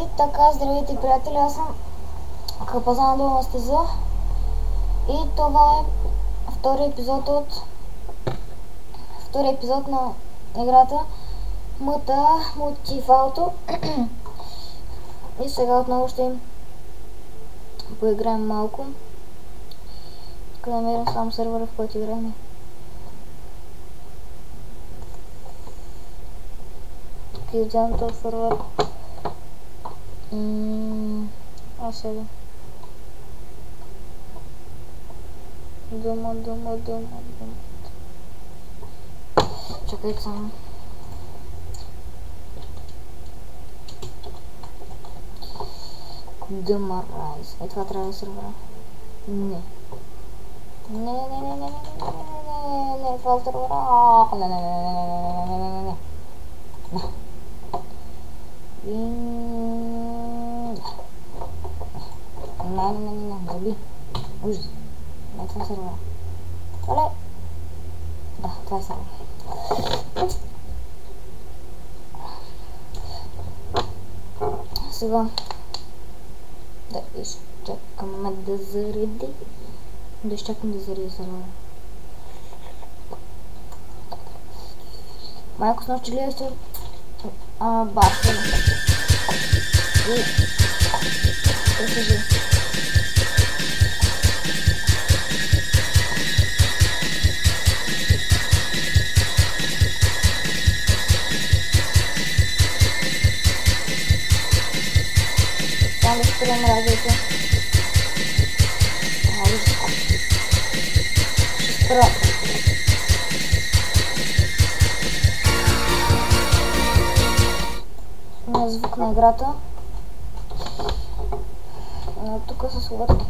И така, здравейте приятели, аз съм Капазан Долна Стеза и това е втори епизод на играта МТА Multi-Auto. И сега отново ще им поиграем малко. Тук намерим само сервера, в който играем. Тук вземам този сервер. Сега. Дума. Чакайте само. Дума Райс. Това трябва да сервера. Не. Това е сервера. Не. Заби. Ужас. Не, това е сервера. Това да, това е сервера. Сега да изчакаме да зареди. Да изчакам да зареди сервера. Майко с нощи гледа се башка. Там да спрем радиото. Ще спра. На звук на играта. Тук са сладки.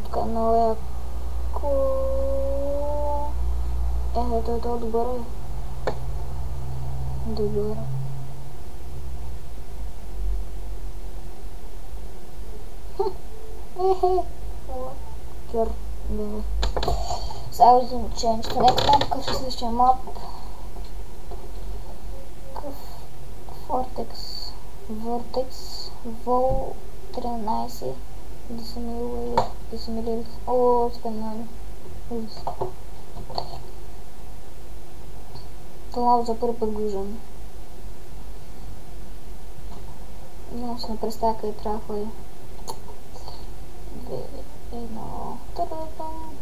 Тук е много яко. Ето е това добър. Добър. Кер. Добре. Сега виждам change. Където мап, какъв ще следващия мап? Какъв? Vortex. Vol 13. Десимилират. О, спомнали. Ужас. Това за първи път го виждам. Но се не представя къде трябва да ходи. 2,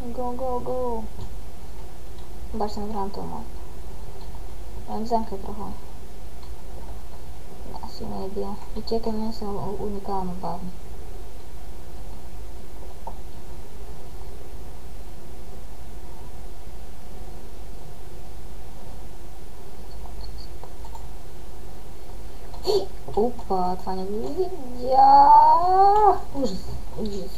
1. Го. Обаче не играм това мап. Не знам къде трябва. Аз има идея. И тия към мен са уникално бавни. Опа, това не го видя. Ужас.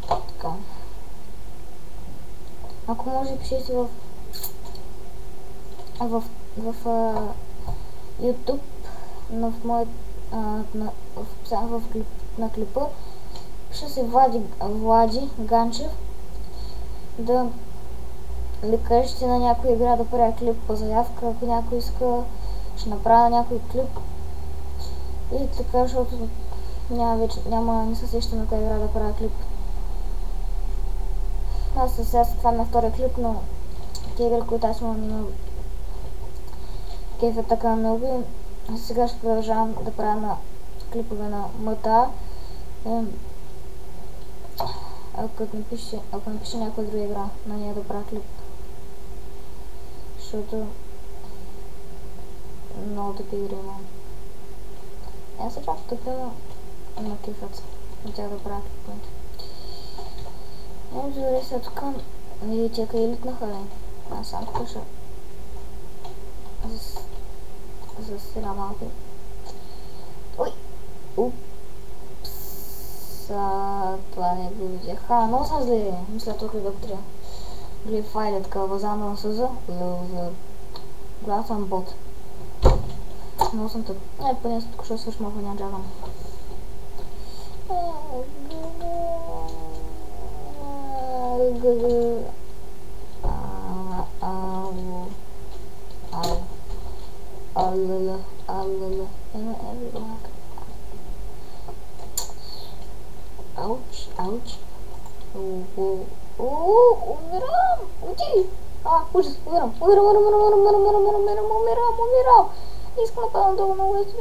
Така. Ако може, пишете в YouTube, в моят на клипа, ще се Влади Ганчев да кажете на някоя игра да правя клип по заявка, ако някой иска, ще направя някой клип и така, защото не се сещам на тази игра да правя клип. Аз сега това на втория клип, но тези игри, които аз имам кефа така много и сега ще продължавам да правя на клипове на МТА. Ако напише някоя друга игра, на нея да правя клип. Защото много такива игри имам. Аз се чакам тук на кефът. На тях да правя клиповете. Добре, сега тук видите къде литнаха ли. Аз сам тук ще засира малко. Ой! Това не го видях. Много съм зле. Мисля тук ли да трябва. Гледай файли така, възанда на съза. Гледам съм бот. Много съм тъп. Поне тук ще свършим, ако няма джагам. Ауч, ауч. Умирам! Уйди! Ужас, умирам! Умирам! Не искам да падам долу много лесно.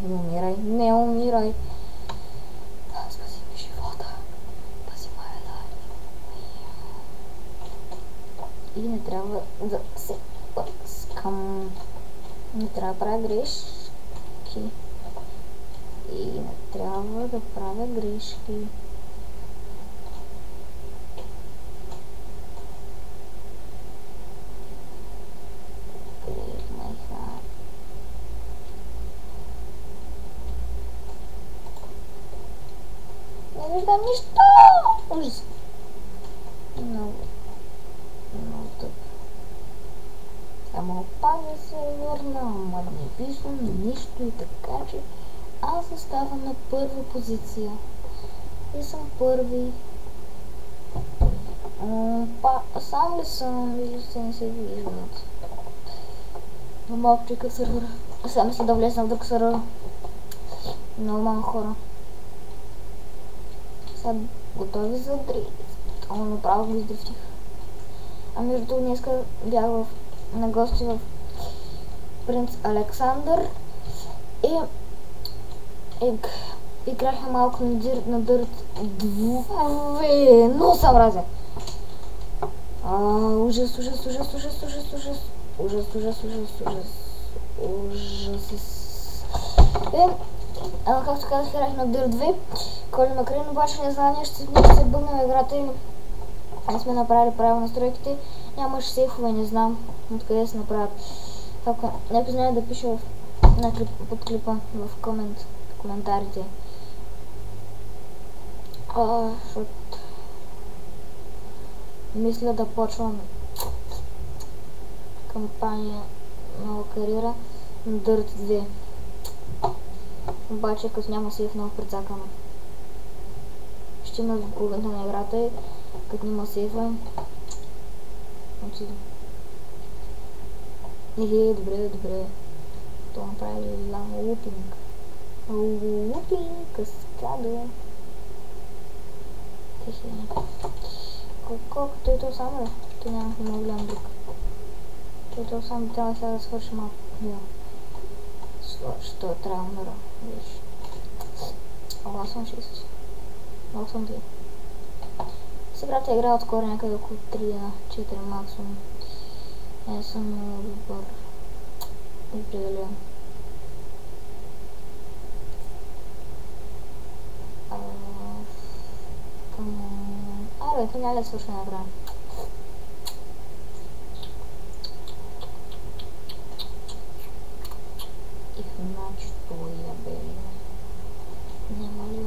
Не умирай, не умирай. Спаси ми живота. Спаси моя лайф. И не трябва да се пъскам. Не трябва да правя грешки. И не трябва да правя грешки. Не виждам нищо! Ужас! Много тъп. Само пак се върна, ама не виждам нищо и така, че аз оставам на първа позиция. И съм първи. Сам ли съм? Виждате, не се виждат. Но малко чека сървъра. Сега мисля да влезна в друг сървър. Много малко хора. Сега готови за дрифт. Направо го издрифтих. Между другото днеска бях на гости в Принц Александър и играха малко на Dirt 2. Но съм разя. Ужас. Както казах, играх на Dirt 2. Коли Макрин обаче не знае, ще се бъгнем играта и не сме направили правилно настройките. Нямаше сейфове, не знам откъде се направят. Ако не познае да пише под клипа в коментарите. Защото мисля да почвам кампания нова кариера на Dirt 2. Обаче като няма сейф много прецакано. Ще има в главата на играта и като няма сейфа отидем. Добре. Това направи лупинг. Каскада. Колкото и то само ли? Ти няма гледам друг. То само трябва сега да свърши малко. Що трябва да умира. Виж. Ама съм 6. Много съм 2. Сеграта игра отскоро някъде около 3 дена, 4 максимум. Не съм много добър. Определен. Това няма да свършва на време. И значи това е бе. Няма ли